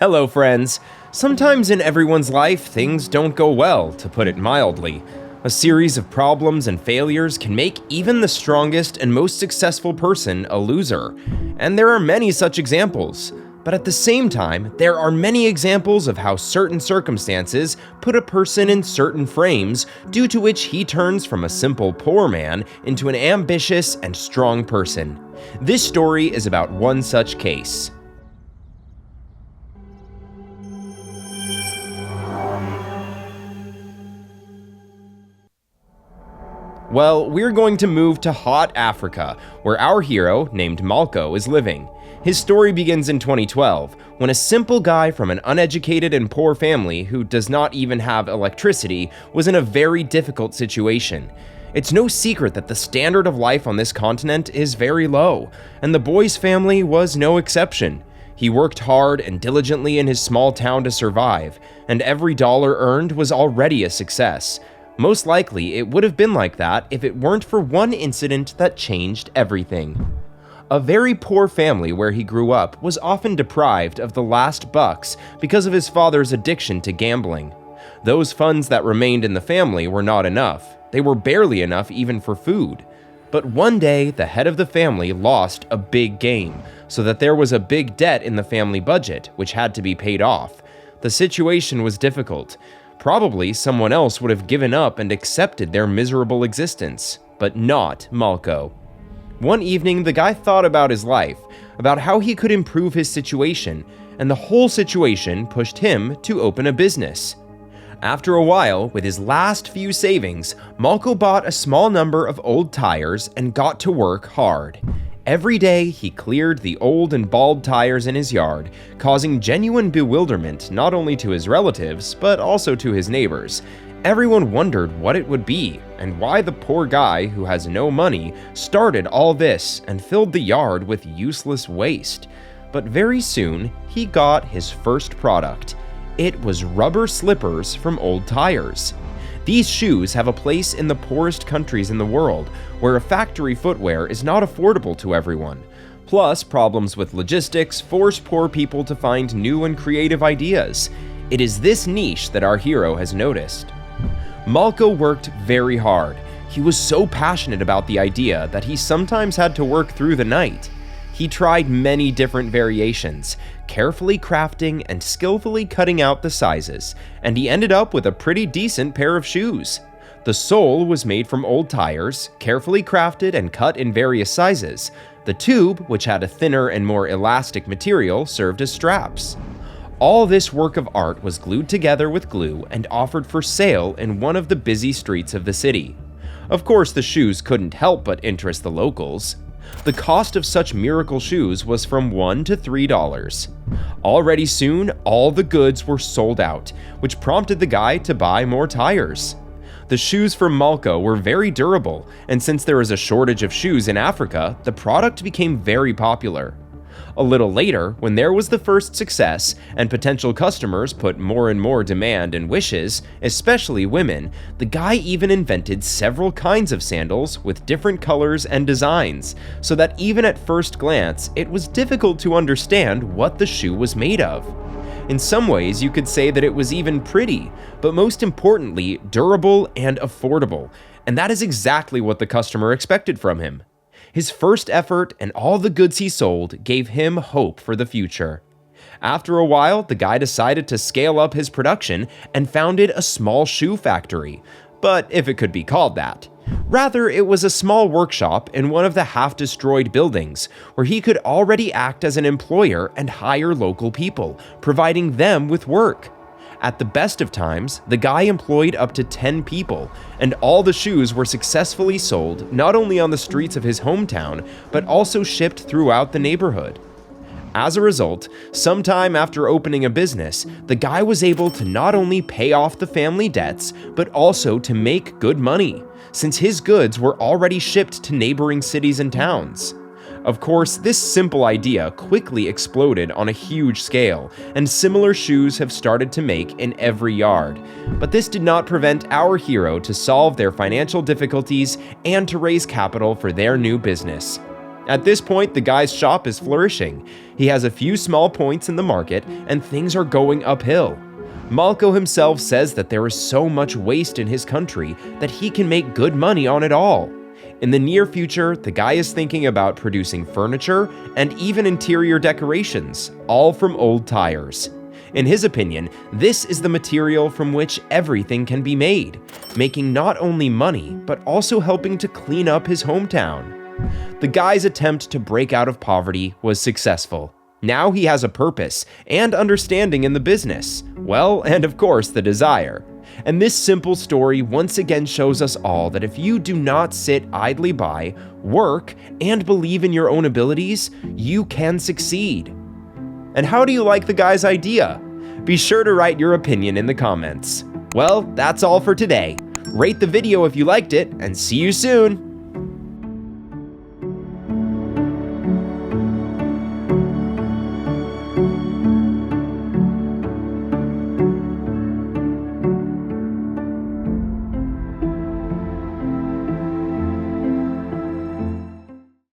Hello, friends. Sometimes in everyone's life, things don't go well, to put it mildly. A series of problems and failures can make even the strongest and most successful person a loser. And there are many such examples. But at the same time, there are many examples of how certain circumstances put a person in certain frames, due to which he turns from a simple poor man into an ambitious and strong person. This story is about one such case. Well, we're going to move to hot Africa, where our hero, named Malco, is living. His story begins in 2012, when a simple guy from an uneducated and poor family who does not even have electricity was in a very difficult situation. It's no secret that the standard of life on this continent is very low, and the boy's family was no exception. He worked hard and diligently in his small town to survive, and every dollar earned was already a success. Most likely, it would have been like that if it weren't for one incident that changed everything. A very poor family where he grew up was often deprived of the last bucks because of his father's addiction to gambling. Those funds that remained in the family were not enough. They were barely enough even for food. But one day, the head of the family lost a big game, so that there was a big debt in the family budget, which had to be paid off. The situation was difficult. Probably someone else would have given up and accepted their miserable existence, but not Malco. One evening, the guy thought about his life, about how he could improve his situation, and the whole situation pushed him to open a business. After a while, with his last few savings, Malco bought a small number of old tires and got to work hard. Every day, he cleared the old and bald tires in his yard, causing genuine bewilderment not only to his relatives, but also to his neighbors. Everyone wondered what it would be, and why the poor guy who has no money started all this and filled the yard with useless waste. But very soon, he got his first product. It was rubber slippers from old tires. These shoes have a place in the poorest countries in the world, where a factory footwear is not affordable to everyone. Plus, problems with logistics force poor people to find new and creative ideas. It is this niche that our hero has noticed. Malco worked very hard. He was so passionate about the idea that he sometimes had to work through the night. He tried many different variations, carefully crafting and skillfully cutting out the sizes, and he ended up with a pretty decent pair of shoes. The sole was made from old tires, carefully crafted and cut in various sizes. The tube, which had a thinner and more elastic material, served as straps. All this work of art was glued together with glue and offered for sale in one of the busy streets of the city. Of course, the shoes couldn't help but interest the locals. The cost of such miracle shoes was from $1 to $3. Already soon, all the goods were sold out, which prompted the guy to buy more tires. The shoes from Malco were very durable, and since there is a shortage of shoes in Africa, the product became very popular. A little later, when there was the first success, and potential customers put more and more demand and wishes, especially women, the guy even invented several kinds of sandals with different colors and designs, so that even at first glance, it was difficult to understand what the shoe was made of. In some ways, you could say that it was even pretty, but most importantly, durable and affordable, and that is exactly what the customer expected from him. His first effort and all the goods he sold gave him hope for the future. After a while, the guy decided to scale up his production and founded a small shoe factory, but if it could be called that. Rather, it was a small workshop in one of the half-destroyed buildings, where he could already act as an employer and hire local people, providing them with work. At the best of times, the guy employed up to 10 people, and all the shoes were successfully sold not only on the streets of his hometown, but also shipped throughout the neighborhood. As a result, sometime after opening a business, the guy was able to not only pay off the family debts, but also to make good money, since his goods were already shipped to neighboring cities and towns. Of course, this simple idea quickly exploded on a huge scale, and similar shoes have started to make in every yard. But this did not prevent our hero to solve their financial difficulties and to raise capital for their new business. At this point, the guy's shop is flourishing. He has a few small points in the market, and things are going uphill. Malco himself says that there is so much waste in his country that he can make good money on it all. In the near future, the guy is thinking about producing furniture and even interior decorations, all from old tires. In his opinion, this is the material from which everything can be made, making not only money, but also helping to clean up his hometown. The guy's attempt to break out of poverty was successful. Now he has a purpose and understanding in the business, well, and of course the desire. And this simple story once again shows us all that if you do not sit idly by, work, and believe in your own abilities, you can succeed. And how do you like the guy's idea? Be sure to write your opinion in the comments. Well, that's all for today. Rate the video if you liked it, and see you soon!